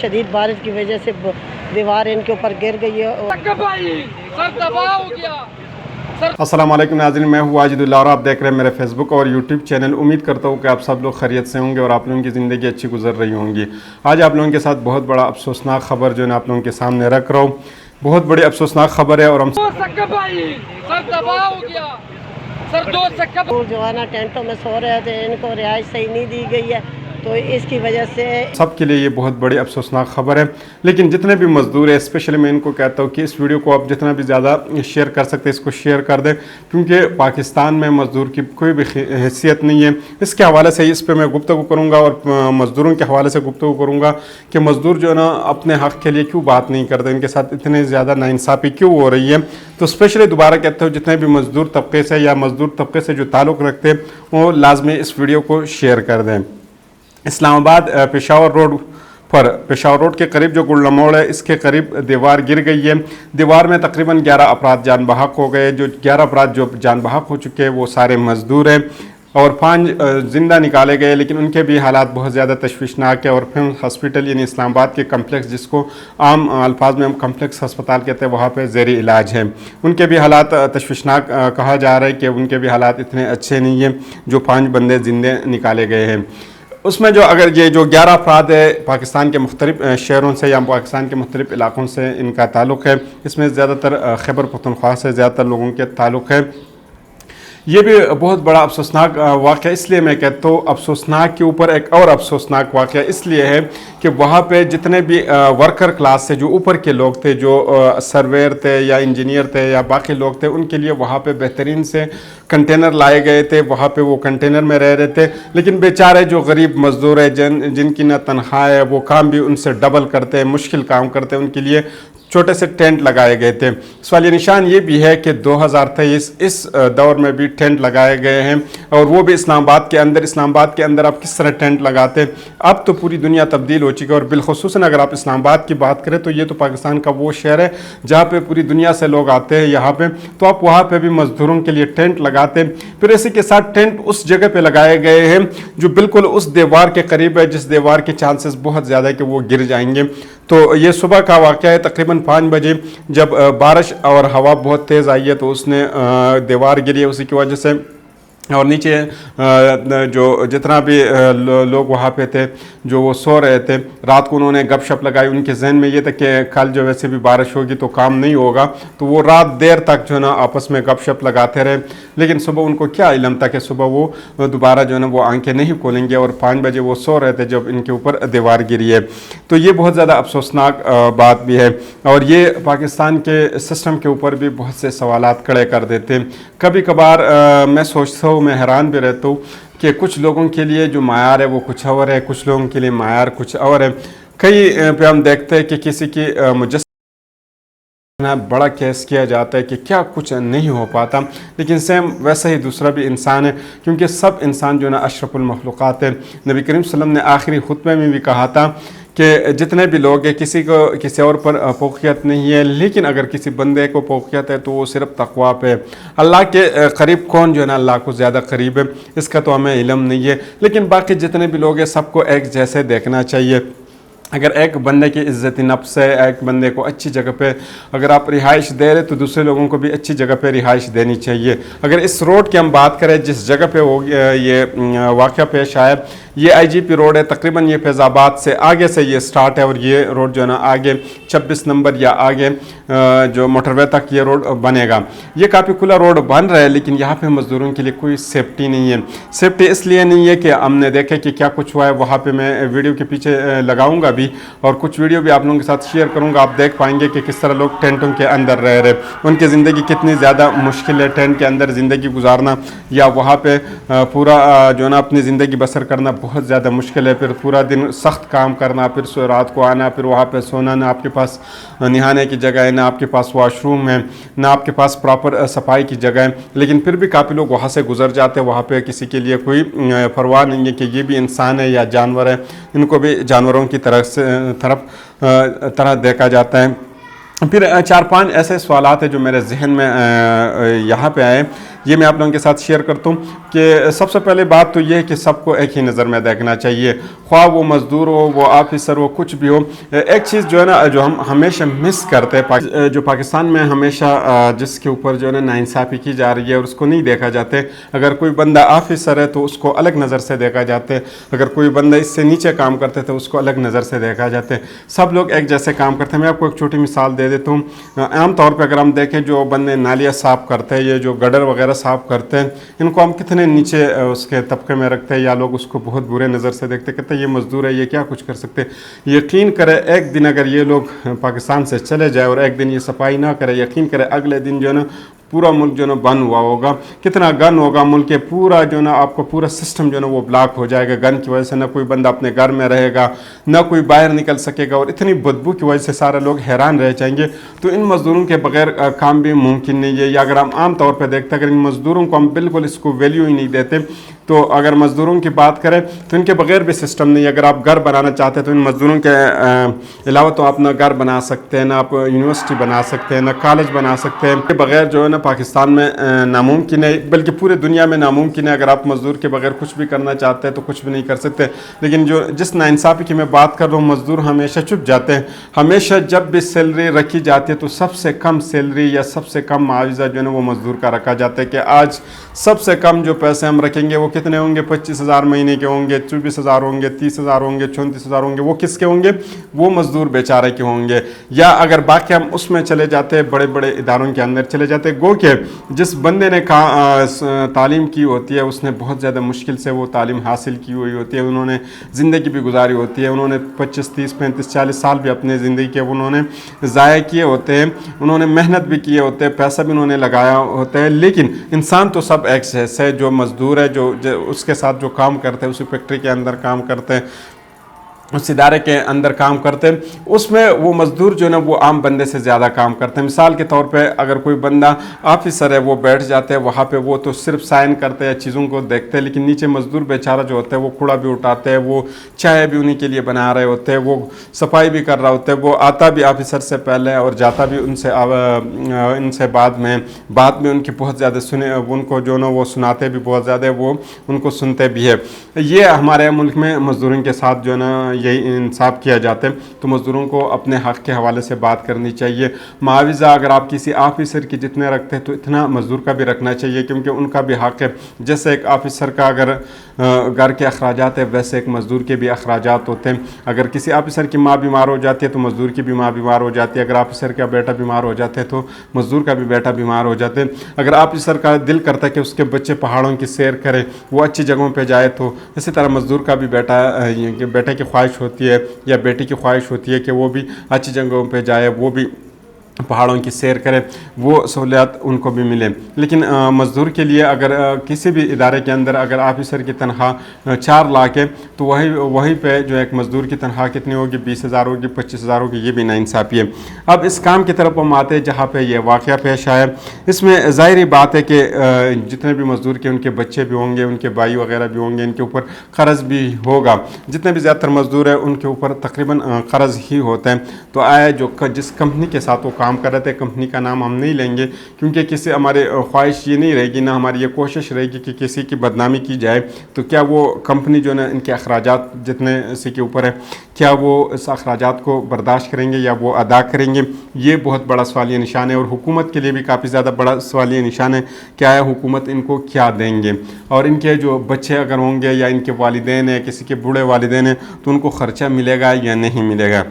شدید بارش کی وجہ سے دیوار ان کے اوپر گر گئی ہے. السلام علیکم ناظرین، میں ہوں واجد اللہ اور آپ دیکھ رہے ہیں میرے فیس بک اور یوٹیوب چینل. امید کرتا ہوں کہ آپ سب لوگ خیریت سے ہوں گے اور آپ لوگوں کی زندگی اچھی گزر رہی ہوں گی. آج آپ لوگوں کے ساتھ بہت بڑا افسوسناک خبر جو ہے آپ لوگوں کے سامنے رکھ رہا ہوں. بہت بڑی افسوسناک خبر ہے اور ہم جو ہے نا ٹینٹوں میں سو رہے تھے، ان کو رہائش صحیح نہیں دی گئی ہے، تو اس کی وجہ سے سب کے لیے یہ بہت بڑی افسوسناک خبر ہے. لیکن جتنے بھی مزدور ہیں، اسپیشلی میں ان کو کہتا ہوں کہ اس ویڈیو کو آپ جتنا بھی زیادہ شیئر کر سکتے اس کو شیئر کر دیں، کیونکہ پاکستان میں مزدور کی کوئی بھی حیثیت نہیں ہے. اس کے حوالے سے اس پہ میں گفتگو کروں گا اور مزدوروں کے حوالے سے گفتگو کروں گا کہ مزدور جو ہے نا اپنے حق کے لیے کیوں بات نہیں کرتے، ان کے ساتھ اتنے زیادہ ناانصافی کیوں ہو رہی ہے. تو اسپیشلی دوبارہ کہتا ہوں جتنے بھی مزدور طبقے سے یا مزدور طبقے سے جو تعلق رکھتے ہیں وہ لازمی اس ویڈیو کو شیئر کر دیں. اسلام آباد پشاور روڈ کے قریب جو گلہ موڑ ہے، اس کے قریب دیوار گر گئی ہے. دیوار میں تقریباً 11 افراد جان بحق ہو گئے. جو 11 افراد جو جان بحق ہو چکے ہیں وہ سارے مزدور ہیں اور 5 زندہ نکالے گئے، لیکن ان کے بھی حالات بہت زیادہ تشویشناک ہے. اور پھر ہسپیٹل یعنی اسلام آباد کے کمپلیکس، جس کو عام الفاظ میں ہم کمپلیکس ہسپتال کہتے ہیں، وہاں پہ زیر علاج ہے. ان کے بھی حالات تشویشناک کہا جا رہا ہے کہ ان کے بھی حالات اتنے اچھے نہیں ہیں. جو 5 بندے زندے نکالے گئے ہیں اس میں جو اگر یہ جو 11 افراد ہے پاکستان کے مختلف شہروں سے یا پاکستان کے مختلف علاقوں سے ان کا تعلق ہے. اس میں زیادہ تر خیبر پختونخوا سے زیادہ تر لوگوں کے تعلق ہے. یہ بھی بہت بڑا افسوسناک واقعہ اس لیے میں کہتا ہوں، افسوسناک کے اوپر ایک اور افسوسناک واقعہ اس لیے ہے کہ وہاں پہ جتنے بھی ورکر کلاس سے جو اوپر کے لوگ تھے، جو سرویر تھے یا انجینئر تھے یا باقی لوگ تھے، ان کے لیے وہاں پہ بہترین سے کنٹینر لائے گئے تھے. وہاں پہ وہ کنٹینر میں رہ رہے تھے، لیکن بیچارے جو غریب مزدور ہیں جن کی نہ تنخواہ ہے، وہ کام بھی ان سے ڈبل کرتے ہیں، مشکل کام کرتے ہیں، ان کے لیے چھوٹے سے ٹینٹ لگائے گئے تھے. سوالیہ نشان یہ بھی ہے کہ 2023 اس دور میں بھی ٹینٹ لگائے گئے ہیں، اور وہ بھی اسلام آباد کے اندر. اسلام آباد کے اندر آپ کس طرح ٹینٹ لگاتے ہیں؟ اب تو پوری دنیا تبدیل ہو چکی ہے، اور بالخصوصاً اگر آپ اسلام آباد کی بات کریں تو یہ تو پاکستان کا وہ شہر ہے جہاں پہ پوری دنیا سے لوگ آتے ہیں یہاں پہ. تو آپ وہاں پہ بھی مزدوروں کے لیے ٹینٹ لگاتے ہیں. پھر اسی کے ساتھ ٹینٹ اس جگہ پہ لگائے گئے ہیں جو بالکل اس دیوار کے قریب ہے، جس دیوار کے چانسز بہت زیادہ ہے کہ وہ گر جائیں گے. تو یہ صبح کا واقعہ ہے تقریباً 5 بجے، جب بارش اور ہوا بہت تیز آئی ہے تو اس نے دیوار گری ہے اسی کی وجہ سے. اور نیچے جو جتنا بھی لوگ وہاں پہ تھے جو وہ سو رہے تھے، رات کو انہوں نے گپ شپ لگائی. ان کے ذہن میں یہ تھا کہ کل جو ویسے بھی بارش ہوگی تو کام نہیں ہوگا، تو وہ رات دیر تک جو ہے نا آپس میں گپ شپ لگاتے رہے. لیکن صبح ان کو کیا علم تھا کہ صبح وہ دوبارہ جو ہے نا وہ آنکھیں نہیں کھولیں گے، اور 5 بجے وہ سو رہے تھے جب ان کے اوپر دیوار گری ہے. تو یہ بہت زیادہ افسوسناک بات بھی ہے، اور یہ پاکستان کے سسٹم کے اوپر بھی بہت سے سوالات کھڑے کر دیتے ہیں. کبھی کبھار میں سوچتا ہوں، میں حیران بھی رہتا ہوں کہ کچھ لوگوں کے لیے جو معیار ہے وہ کچھ اور ہے، کچھ لوگوں کے لیے معیار کچھ اور ہے. کئی پہ ہم دیکھتے ہیں کہ کسی کی بڑا کیس کیا جاتا ہے کہ کیا کچھ نہیں ہو پاتا، لیکن سیم ویسا ہی دوسرا بھی انسان ہے، کیونکہ سب انسان جو ہے نا اشرف المخلوقات ہے. نبی کریم صلی اللہ علیہ وسلم نے آخری خطبے میں بھی کہا تھا کہ جتنے بھی لوگ ہیں کسی کو کسی اور پر فوقیت نہیں ہے، لیکن اگر کسی بندے کو فوقیت ہے تو وہ صرف تقویٰ پہ. اللہ کے قریب کون جو ہے نا اللہ کو زیادہ قریب ہے اس کا تو ہمیں علم نہیں ہے، لیکن باقی جتنے بھی لوگ ہیں سب کو ایک جیسے دیکھنا چاہیے. اگر ایک بندے کی عزت نفس ہے، ایک بندے کو اچھی جگہ پہ اگر آپ رہائش دے رہے تو دوسرے لوگوں کو بھی اچھی جگہ پہ رہائش دینی چاہیے. اگر اس روڈ کی ہم بات کریں جس جگہ پہ یہ واقعہ پیش آیا، یہ آئی جی پی روڈ ہے. تقریباً یہ فیض آباد سے آگے سے یہ سٹارٹ ہے، اور یہ روڈ جو ہے نا آگے 26 نمبر یا آگے جو موٹر وے تک یہ روڈ بنے گا. یہ کافی کھلا روڈ بن رہا ہے، لیکن یہاں پہ مزدوروں کے لیے کوئی سیفٹی نہیں ہے. سیفٹی اس لیے نہیں ہے کہ ہم نے دیکھے کہ کیا کچھ ہوا ہے. وہاں پہ میں ویڈیو کے پیچھے لگاؤں گا بھی، اور کچھ ویڈیو بھی آپ لوگوں کے ساتھ شیئر کروں گا. آپ دیکھ پائیں گے کہ کس طرح لوگ ٹینٹوں کے اندر رہ رہے، ان کی زندگی کتنی زیادہ مشکل ہے ٹینٹ کے اندر زندگی گزارنا، یا وہاں پہ پورا جو ہے نا اپنی زندگی بسر کرنا بہت زیادہ مشکل ہے. پھر پورا دن سخت کام کرنا، پھر رات کو آنا، پھر وہاں پہ سونا. نہ آپ کے پاس نہانے کی جگہ ہے، نہ آپ کے پاس واش روم ہے، نہ آپ کے پاس پراپر صفائی کی جگہ ہے. لیکن پھر بھی کافی لوگ وہاں سے گزر جاتے ہیں. وہاں پہ کسی کے لیے کوئی پرواہ نہیں ہے کہ یہ بھی انسان ہے یا جانور ہے، ان کو بھی جانوروں کی طرح دیکھا جاتا ہے. پھر 4-5 ایسے سوالات ہیں جو میرے ذہن میں یہاں پہ آئے یہ میں آپ لوگوں کے ساتھ شیئر کرتا ہوں کہ سب سے پہلے بات تو یہ ہے کہ سب کو ایک ہی نظر میں دیکھنا چاہیے، خواہ وہ مزدور ہو، وہ آفیسر ہو، کچھ بھی ہو۔ ایک چیز جو ہے نا جو ہم ہمیشہ مس کرتے ہیں، جو پاکستان میں ہمیشہ جس کے اوپر جو ہے نا ناانصافی کی جا رہی ہے اور اس کو نہیں دیکھا جاتے، اگر کوئی بندہ آفیسر ہے تو اس کو الگ نظر سے دیکھا جاتا ہے، اگر کوئی بندہ اس سے نیچے کام کرتے تو اس کو الگ نظر سے دیکھا جاتا ہے، سب لوگ ایک جیسے کام کرتے ہیں۔ میں آپ کو ایک چھوٹی مثال دے دیتا ہوں۔ عام طور پہ اگر ہم دیکھیں جو بندے نالیاں صاف کرتے ہیں، یہ جو گڈر وغیرہ صاف کرتے ہیں، ان کو ہم کتنے نیچے اس کے طبقے میں رکھتے ہیں، یا لوگ اس کو بہت برے نظر سے دیکھتے، کہتے ہیں یہ مزدور ہے، یہ کیا کچھ کر سکتے۔ یقین کرے ایک دن اگر یہ لوگ پاکستان سے چلے جائے اور ایک دن یہ صفائی نہ کرے، یقین کرے اگلے دن جو ہے نا پورا ملک جو ہے نا بند ہوا ہوگا، کتنا گن ہوگا ملک کے، پورا جو ہے نا آپ کو پورا سسٹم جو ہے نا وہ بلاک ہو جائے گا گن کی وجہ سے، نہ کوئی بندہ اپنے گھر میں رہے گا، نہ کوئی باہر نکل سکے گا، اور اتنی بدبو کی وجہ سے سارے لوگ حیران رہ جائیں گے۔ تو ان مزدوروں کے بغیر کام بھی ممکن نہیں ہے۔ یا اگر ہم عام طور پہ دیکھتے ہیں، اگر ان مزدوروں کو ہم بالکل اس کو ویلیو ہی نہیں دیتے، تو اگر مزدوروں کی بات کریں تو ان کے بغیر بھی سسٹم نہیں ہے۔ اگر آپ گھر بنانا چاہتے ہیں تو ان مزدوروں کے علاوہ تو آپ نہ گھر بنا سکتے ہیں، نہ آپ یونیورسٹی بنا سکتے ہیں، نہ کالج بنا سکتے ہیں، کے بغیر جو ہے نا پاکستان میں ناممکن ہے، بلکہ پورے دنیا میں ناممکن ہے۔ اگر آپ مزدور کے بغیر کچھ بھی کرنا چاہتے ہیں تو کچھ بھی نہیں کر سکتے۔ لیکن جس ناانصافی کی میں بات کر رہا ہوں، مزدور ہمیشہ چپ جاتے ہیں۔ ہمیشہ جب بھی سیلری رکھی جاتی ہے تو سب سے کم سیلری یا سب سے کم معاوضہ جو ہے نا وہ مزدور کا رکھا جاتا ہے، کہ آج سب سے کم جو پیسے ہم رکھیں گے وہ کتنے ہوں گے؟ 25,000 مہینے کے ہوں گے، 24,000 ہوں گے، 30,000 ہوں گے، 34,000 ہوں گے۔ وہ کس کے ہوں گے؟ وہ مزدور بیچارے کے ہوں گے۔ یا اگر باقی ہم اس میں چلے جاتے ہیں، بڑے بڑے اداروں کے اندر چلے جاتے ہیں، گو کہ جس بندے نے تعلیم کی ہوتی ہے اس نے بہت زیادہ مشکل سے وہ تعلیم حاصل کی ہوئی ہوتی ہے، انہوں نے زندگی بھی گزاری ہوتی ہے، انہوں نے 25، 30، 35، 40 سال بھی اپنے زندگی کے انہوں نے ضائع کیے ہوتے ہیں، انہوں نے محنت بھی کیے ہوتے ہیں، پیسہ بھی انہوں نے لگایا ہوتا ہے۔ لیکن انسان تو سب ایک جیسے ہے، جو مزدور ہے، جو اس کے ساتھ جو کام کرتے ہیں، اسی فیکٹری کے اندر کام کرتے ہیں، اس ادارے کے اندر کام کرتے ہیں، اس میں وہ مزدور جو ہے نا وہ عام بندے سے زیادہ کام کرتے ہیں۔ مثال کے طور پہ اگر کوئی بندہ آفیسر ہے، وہ بیٹھ جاتے ہیں وہاں پہ، وہ تو صرف سائن کرتے ہیں، چیزوں کو دیکھتے ہیں، لیکن نیچے مزدور بیچارہ جو ہوتا ہے وہ کوڑا بھی اٹھاتے ہیں، وہ چائے بھی انہی کے لیے بنا رہے ہوتے ہیں، وہ صفائی بھی کر رہا ہوتا ہے، وہ آتا بھی آفیسر سے پہلے اور جاتا بھی ان سے بعد میں ان کی بہت زیادہ ان کو جو نا وہ سناتے بھی بہت زیادہ، وہ ان کو سنتے بھی ہے۔ یہ ہمارے ملک میں مزدوروں کے ساتھ جو ہے نا یہی انصاف کیا جاتا ہے۔ تو مزدوروں کو اپنے حق کے حوالے سے بات کرنی چاہیے۔ معاوضہ اگر آپ کسی آفیسر کی جتنے رکھتے ہیں تو اتنا مزدور کا بھی رکھنا چاہیے، کیونکہ ان کا بھی حق ہے۔ جیسے ایک آفیسر کا اگر گھر کے اخراجات ہے، ویسے ایک مزدور کے بھی اخراجات ہوتے ہیں۔ اگر کسی آفیسر کی ماں بیمار ہو جاتی ہے تو مزدور کی بھی ماں بیمار ہو جاتی ہے، اگر آفیسر کا بیٹا بیمار ہو جاتا ہے تو مزدور کا بھی بیٹا بیمار ہو جاتا ہے۔ اگر آفیسر کا دل کرتا ہے کہ اس کے بچے پہاڑوں کی سیر کریں، وہ اچھی جگہوں پہ جائے، تو اسی طرح مزدور کا بھی بیٹے کی خواہش ہوتی ہے یا بیٹی کی خواہش ہوتی ہے کہ وہ بھی اچھی جگہوں پہ جائے، وہ بھی پہاڑوں کی سیر کرے، وہ سہولیات ان کو بھی ملے۔ لیکن مزدور کے لیے اگر کسی بھی ادارے کے اندر اگر آفیسر کی تنخواہ 4 لاکھ ہے تو وہیں پہ جو ایک مزدور کی تنخواہ کتنی ہوگی؟ 20,000 ہوگی، 25,000 ہوگی۔ یہ بھی ناانصافی ہے۔ اب اس کام کی طرف ہم آتے ہیں جہاں پہ یہ واقعہ پیش آیا۔ اس میں ظاہری بات ہے کہ جتنے بھی مزدور کے ان کے بچے بھی ہوں گے، ان کے بھائی وغیرہ بھی ہوں گے، ان کے اوپر قرض بھی ہوگا۔ جتنے بھی زیادہ تر مزدور ہیں ان کے اوپر تقریباً قرض ہی ہوتا ہے۔ تو جس کمپنی کے ساتھ وہ کام کر رہے تھے، کمپنی کا نام ہم نہیں لیں گے، کیونکہ کسی ہماری خواہش یہ نہیں رہے گی، نہ ہماری یہ کوشش رہے گی کہ کسی کی بدنامی کی جائے۔ تو کیا وہ کمپنی جو ہے ان کے اخراجات جتنے سے کے اوپر ہے، کیا وہ اس اخراجات کو برداشت کریں گے یا وہ ادا کریں گے؟ یہ بہت بڑا سوالیہ نشان ہے، اور حکومت کے لیے بھی کافی زیادہ بڑا سوالیہ نشان ہے، کیا ہے حکومت ان کو کیا دیں گے، اور ان کے جو بچے اگر ہوں گے یا ان کے والدین ہیں، کسی کے بوڑھے والدین ہیں، تو ان کو خرچہ ملے گا یا نہیں ملے گا۔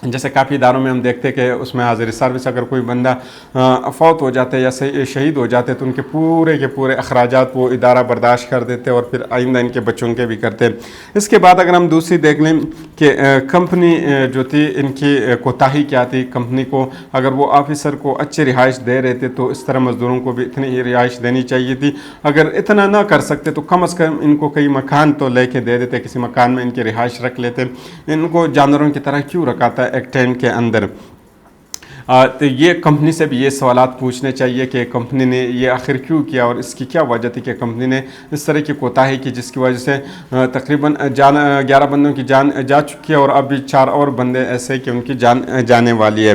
جیسے کافی اداروں میں ہم دیکھتے ہیں کہ اس میں حاضری سروس اگر کوئی بندہ فوت ہو جاتا ہے یا شہید ہو جاتے ہیں تو ان کے پورے اخراجات وہ ادارہ برداشت کر دیتے ہیں، اور پھر آئندہ ان کے بچوں کے بھی کرتے ہیں۔ اس کے بعد اگر ہم دوسری دیکھ لیں کہ کمپنی جو تھی ان کی کوتاہی کیا تھی، کمپنی کو اگر وہ آفیسر کو اچھی رہائش دے رہے تھے تو اس طرح مزدوروں کو بھی اتنی ہی رہائش دینی چاہیے تھی۔ اگر اتنا نہ کر سکتے تو کم از کم ان کو کئی مکان تو لے کے دے دیتے، کسی مکان میں ان کی رہائش رکھ لیتے۔ ان کو جانوروں کی طرح کیوں رکھا تھا ایک ٹینٹ کے اندر؟ تو یہ کمپنی سے بھی یہ سوالات پوچھنے چاہیے کہ کمپنی نے یہ آخر کیوں کیا، اور اس کی کیا وجہ تھی کہ کمپنی نے اس طرح کی کوتاہی کی، جس کی وجہ سے تقریباً 11 بندوں کی جان جا چکی ہے، اور اب بھی 4 اور بندے ایسے کہ ان کی جان جانے والی ہے۔